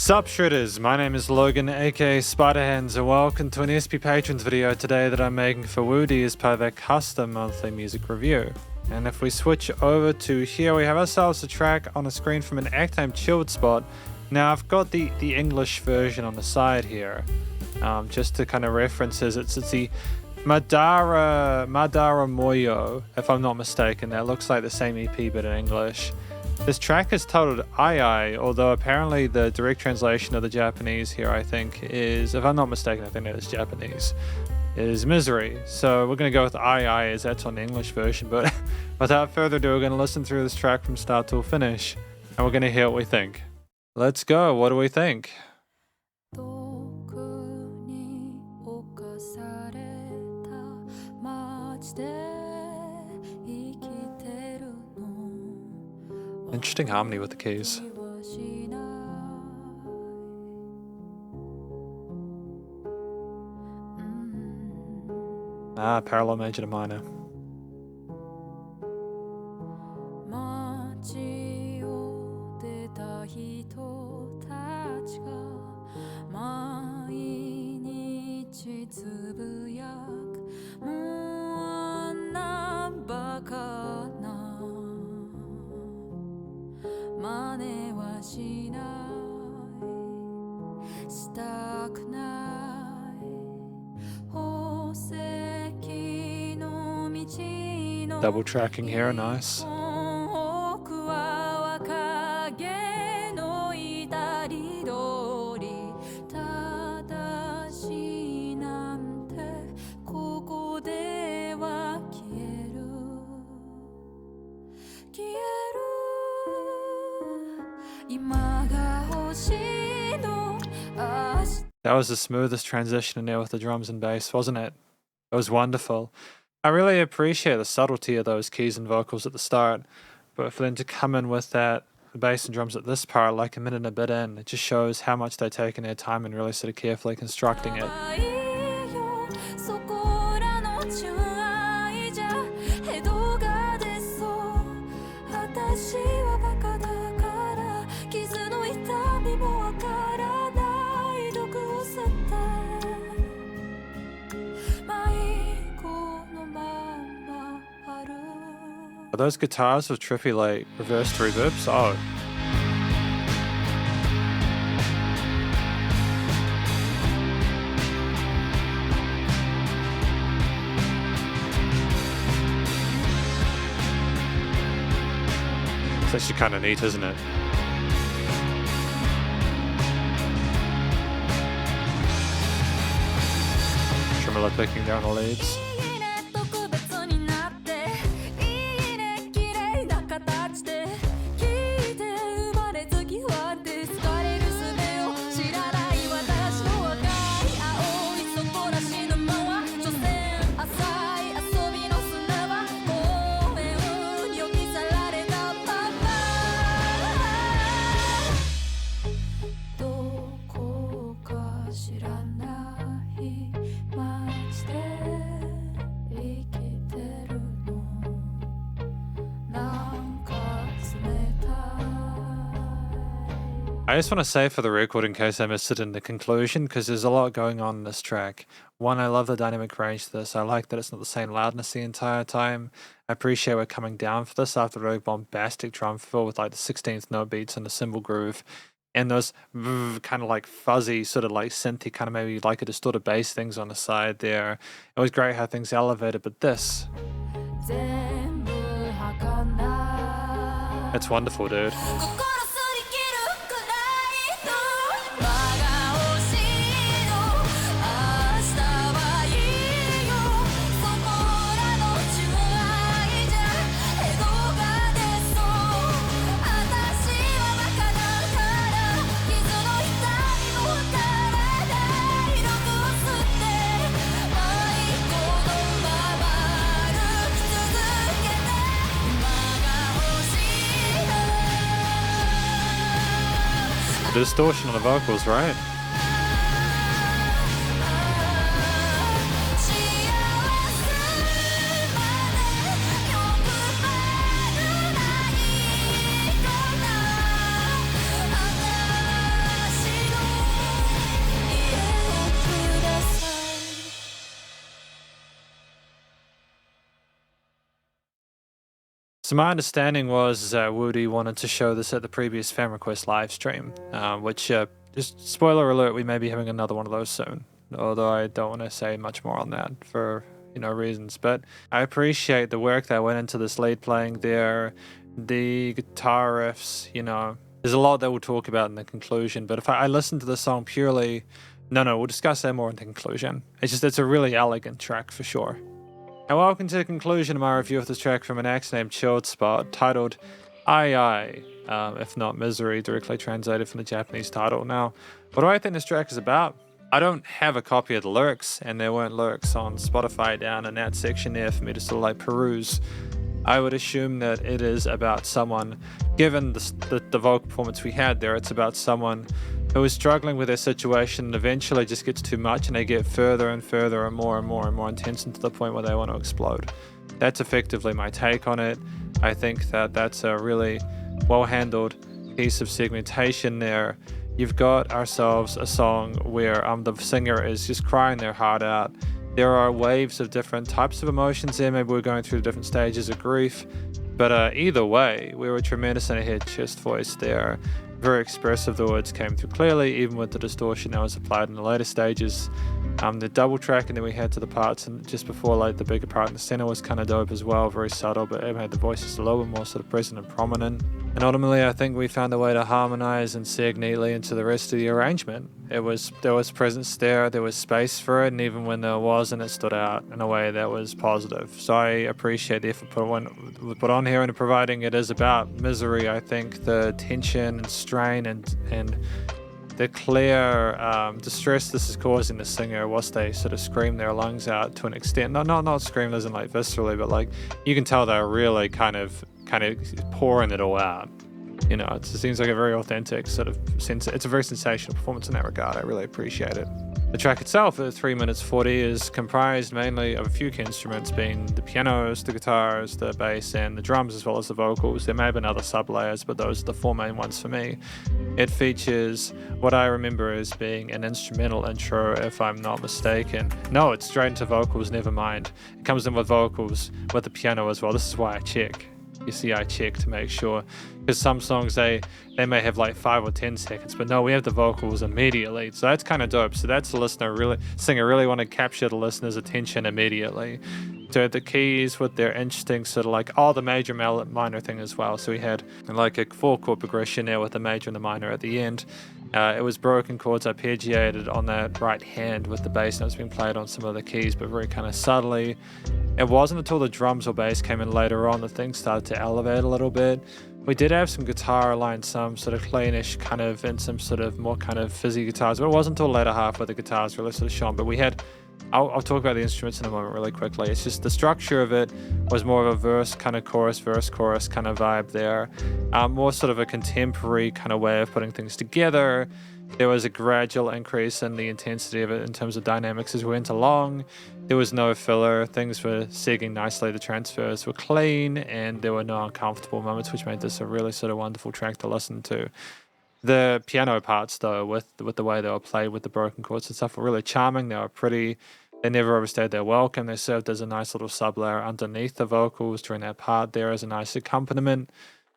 Sup Shredders, my name is Logan aka Spiderhands and welcome to an SP Patrons video today that I'm making for Wudi as part of their custom monthly music review. And if we switch over to here, we have ourselves a track on a screen from an act named chilldspot. Now I've got the English version on the side here, just to kind of reference it. It's the Madara Moyo, if I'm not mistaken. That looks like the same EP but in English. This track is titled Aiai, although apparently the direct translation of the Japanese here, I think, is, if I'm not mistaken, I think that is Japanese, is misery. So we're going to go with Aiai as that's on the English version, but without further ado, we're going to listen through this track from start to finish, and we're going to hear what we think. Let's go, what do we think? Interesting harmony with the keys. Parallel major to minor. Double tracking here, nice. That was the smoothest transition in there with the drums and bass, wasn't it? It was wonderful. I really appreciate the subtlety of those keys and vocals at the start, but for them to come in with that, the bass and drums at this part, like a minute and a bit in, it just shows how much they've taken their time and really sort of carefully constructing it. Are those guitars with trippy like reversed reverbs? Oh. It's actually kind of neat, isn't it? Tremolo picking down the leads. I just want to say for the record, in case I missed it in the conclusion, because there's a lot going on in this track. One, I love the dynamic range to this. I like that it's not the same loudness the entire time. I appreciate we're coming down for this after a really bombastic drum fill with like the 16th note beats and the cymbal groove. And those kind of like fuzzy, sort of like synthy, kind of maybe like a distorted bass things on the side there. It was great how things elevated, but this... It's wonderful, dude. Distortion on the vocals, right? So my understanding was that Wudi wanted to show this at the previous fan request live stream, which, just spoiler alert, we may be having another one of those soon. Although I don't want to say much more on that for, reasons. But I appreciate the work that went into this lead playing there, the guitar riffs, There's a lot that we'll talk about in the conclusion, but if I listen to the song purely... No, we'll discuss that more in the conclusion. It's a really elegant track for sure. And welcome to the conclusion of my review of this track from an act named chilldspot, titled Aiai, if not Misery, directly translated from the Japanese title. Now, what do I think this track is about? I don't have a copy of the lyrics, and there weren't lyrics on Spotify down in that section there for me to sort of like peruse. I would assume that it is about someone, given the vocal performance we had there, it's about someone who is struggling with their situation and eventually just gets too much and they get further and further and more and more and more intense and to the point where they want to explode. That's effectively my take on it. I think that that's a really well-handled piece of segmentation there. You've got ourselves a song where the singer is just crying their heart out. There are waves of different types of emotions there. Maybe we're going through different stages of grief. But either way, we were tremendous in a head chest voice there. Very expressive, the words came through clearly, even with the distortion that was applied in the later stages. The double track, and then we had to the parts, and just before like the bigger part in the center was kind of dope as well, very subtle, but it made the voices a little bit more sort of present and prominent. And ultimately, I think we found a way to harmonize and seg neatly into the rest of the arrangement. There was presence there was space for it, and even when there wasn't, it stood out in a way that was positive. So I appreciate the effort put on here, and providing it is about misery. I think the tension and strain and the clear distress this is causing the singer whilst they sort of scream their lungs out to an extent. Not scream as in like viscerally, but like you can tell they're really kind of pouring it all out. It seems like a very authentic sort of sense. It's a very sensational performance in that regard. I really appreciate it. The track itself at 3 minutes 40 is comprised mainly of a few key instruments, being the pianos, the guitars, the bass, and the drums, as well as the vocals. There may have been other sub-layers, but those are the four main ones for me. It features what I remember as being an instrumental intro, if I'm not mistaken. No, it's straight into vocals, never mind. It comes in with vocals, with the piano as well. This is why I check. You see, I check to make sure, because some songs they may have like 5 or 10 seconds, but no, we have the vocals immediately. So that's kind of dope. So that's the singer really want to capture the listener's attention immediately. So the keys with their interesting sort of like the major minor thing as well. So we had like a 4-chord progression there with the major and the minor at the end. It was broken chords arpeggiated on that right hand with the bass notes being played on some of the keys, but very kind of subtly. It wasn't until the drums or bass came in later on that things started to elevate a little bit. We did have some guitar lines, some sort of cleanish kind of, and some sort of more kind of fizzy guitars, but it wasn't until later half where the guitars really sort of shone. But we had, I'll talk about the instruments in a moment really quickly. It's just the structure of it was more of a verse kind of chorus kind of vibe there. More sort of a contemporary kind of way of putting things together. There was a gradual increase in the intensity of it in terms of dynamics as we went along. There was no filler. Things were segging nicely. The transfers were clean, and there were no uncomfortable moments, which made this a really sort of wonderful track to listen to. The piano parts, though, with the way they were played with the broken chords and stuff, were really charming. They were pretty. They never overstayed their welcome. They served as a nice little sub-layer underneath the vocals during that part there as a nice accompaniment.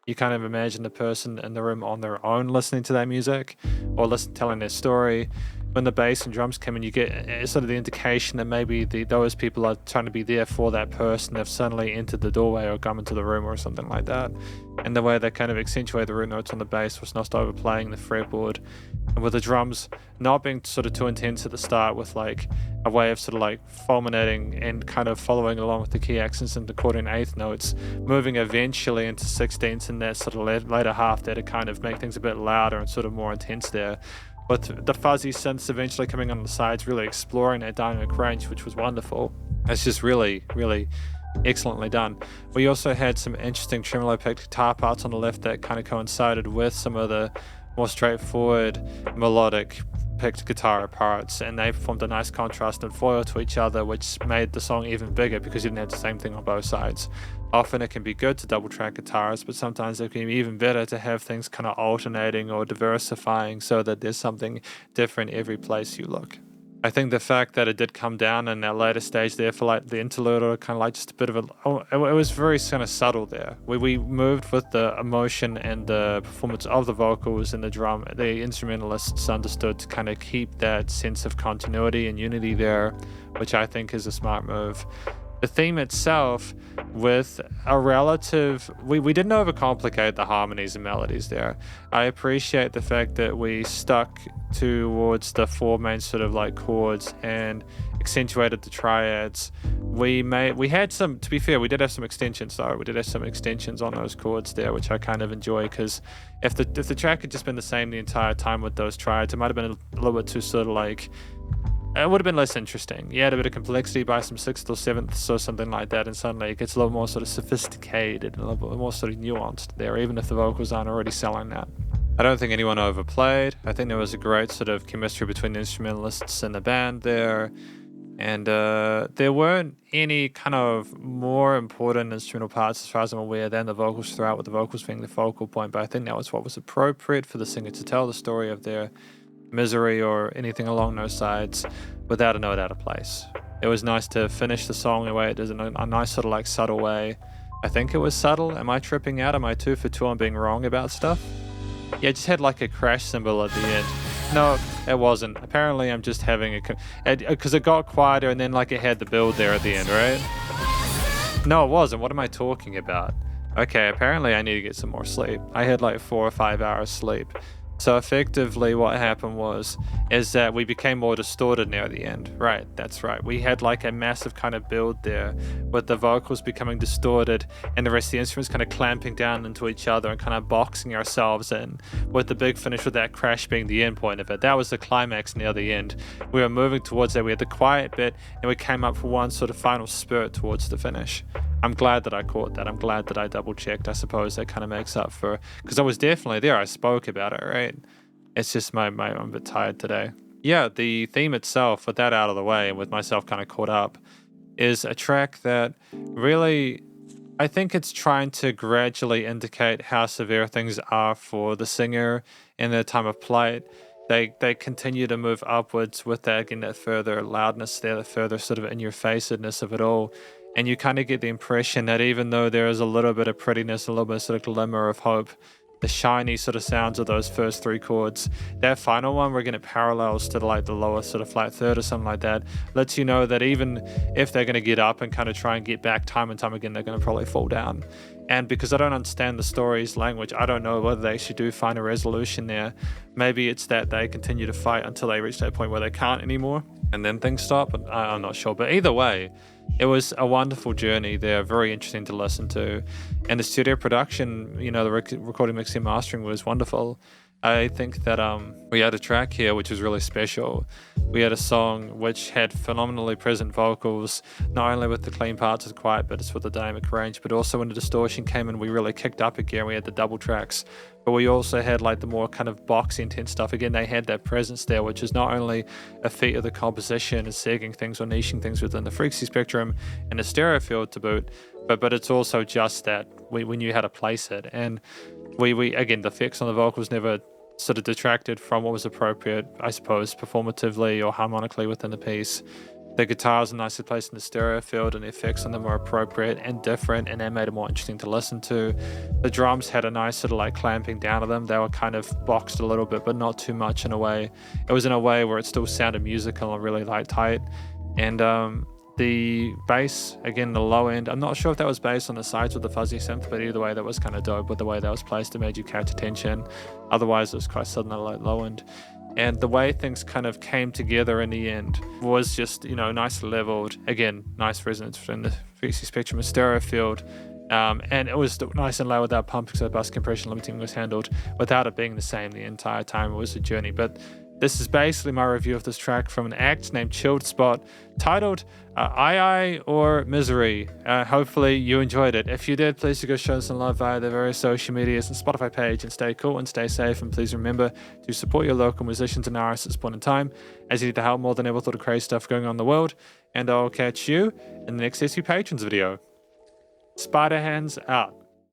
You kind of imagine the person in the room on their own listening to that music or telling their story. When the bass and drums come in, you get sort of the indication that maybe those people are trying to be there for that person. They've suddenly entered the doorway or come into the room or something like that. And the way they kind of accentuate the root notes on the bass was not overplaying the fretboard. And with the drums not being sort of too intense at the start, with like a way of sort of like fulminating and kind of following along with the key accents and the quarter and eighth notes, moving eventually into sixteenths in that sort of later half there to kind of make things a bit louder and sort of more intense there. With the fuzzy synths eventually coming on the sides, really exploring that dynamic range, which was wonderful. It's just really, really excellently done. We also had some interesting tremolo picked guitar parts on the left that kind of coincided with some of the more straightforward melodic picked guitar parts, and they formed a nice contrast and foil to each other, which made the song even bigger because you didn't have the same thing on both sides. Often it can be good to double track guitars, but sometimes it can be even better to have things kind of alternating or diversifying so that there's something different every place you look. I think the fact that it did come down in that later stage there for like the interlude, or kind of like just a bit of it was very kind of subtle there. We moved with the emotion and the performance of the vocals and the drum. The instrumentalists understood to kind of keep that sense of continuity and unity there, which I think is a smart move. The theme itself, with a relative, we didn't overcomplicate the harmonies and melodies there. I appreciate the fact that we stuck towards the 4 main sort of like chords and accentuated the triads. We had some, to be fair, we did have some extensions though. We did have some extensions on those chords there, which I kind of enjoy, because if the track had just been the same the entire time with those triads, it might have been a little bit too sort of like, it would have been less interesting. You had a bit of complexity by some 6th or 7th or something like that, and suddenly it gets a little more sort of sophisticated and a little bit more sort of nuanced there, even if the vocals aren't already selling that. I don't think anyone overplayed. I think there was a great sort of chemistry between the instrumentalists and the band there, and there weren't any kind of more important instrumental parts as far as I'm aware than the vocals throughout, with the vocals being the focal point, but I think that was what was appropriate for the singer to tell the story of their misery or anything along those sides without a note out of place. It was nice to finish the song the way it does, in a nice sort of like subtle way. I think it was subtle. Am I tripping out? Am I 2 for 2 on being wrong about stuff? Yeah, it just had like a crash symbol at the end. No, it wasn't. Apparently I'm just having because it got quieter and then like it had the build there at the end, right? No, it wasn't. What am I talking about? Okay, apparently I need to get some more sleep. I had like 4 or 5 hours sleep. So effectively what happened is that we became more distorted near the end. Right, that's right. We had like a massive kind of build there with the vocals becoming distorted and the rest of the instruments kind of clamping down into each other and kind of boxing ourselves in, with the big finish with that crash being the end point of it. That was the climax near the end. We were moving towards that. We had the quiet bit and we came up for one sort of final spurt towards the finish. I'm glad that I caught that. I'm glad that I double checked. I suppose that kind of makes up for, because I was definitely there. I spoke about it, right? It's just I'm a bit tired today. Yeah, the theme itself, with that out of the way and with myself kind of caught up, is a track that really, I think it's trying to gradually indicate how severe things are for the singer in their time of plight. They continue to move upwards with that, again, that further loudness there, the further sort of in-your-facedness of it all. And you kind of get the impression that even though there is a little bit of prettiness, a little bit of sort of glimmer of hope, the shiny sort of sounds of those first 3 chords, that final one, we're getting parallels to like the lower sort of flat third or something like that, lets you know that even if they're going to get up and kind of try and get back time and time again, they're going to probably fall down. And because I don't understand the story's language, I don't know whether they actually do find a resolution there. Maybe it's that they continue to fight until they reach that point where they can't anymore, and then things stop. I'm not sure. But either way, it was a wonderful journey there, very interesting to listen to. And the studio production, the recording, mixing, mastering was wonderful. I think that we had a track here which was really special. We had a song which had phenomenally present vocals, not only with the clean parts of the quiet bits with the dynamic range, but also when the distortion came in, we really kicked up again. We had the double tracks, but we also had like the more kind of boxy intense stuff. Again, they had that presence there, which is not only a feat of the composition and segging things or niching things within the frequency spectrum and the stereo field to boot, but it's also just that we knew how to place it. And we again, the effects on the vocals never sort of detracted from what was appropriate, I suppose, performatively or harmonically within the piece. The guitars are nicely placed in the stereo field and the effects on them were appropriate and different, and that made it more interesting to listen to. The drums had a nice sort of like clamping down of them. They were kind of boxed a little bit, but not too much in a way. It was in a way where it still sounded musical and really like tight. And the bass, again, the low end, I'm not sure if that was bass on the sides with the fuzzy synth, but either way, that was kind of dope with the way that was placed. It made you catch attention. Otherwise, it was quite sudden and low end. And the way things kind of came together in the end was just, nicely leveled. Again, nice resonance in the frequency spectrum and stereo field. And it was nice and low without pumping, so bus compression limiting was handled without it being the same the entire time. It was a journey. But this is basically my review of this track from an act named chilldspot, titled Aiai or Misery. Hopefully you enjoyed it. If you did, please do go show us some love via the various social medias and Spotify page, and stay cool and stay safe. And please remember to support your local musicians and artists at this point in time, as you need the help more than ever with all the crazy stuff going on in the world. And I'll catch you in the next SC Patrons video. Spiderhands out.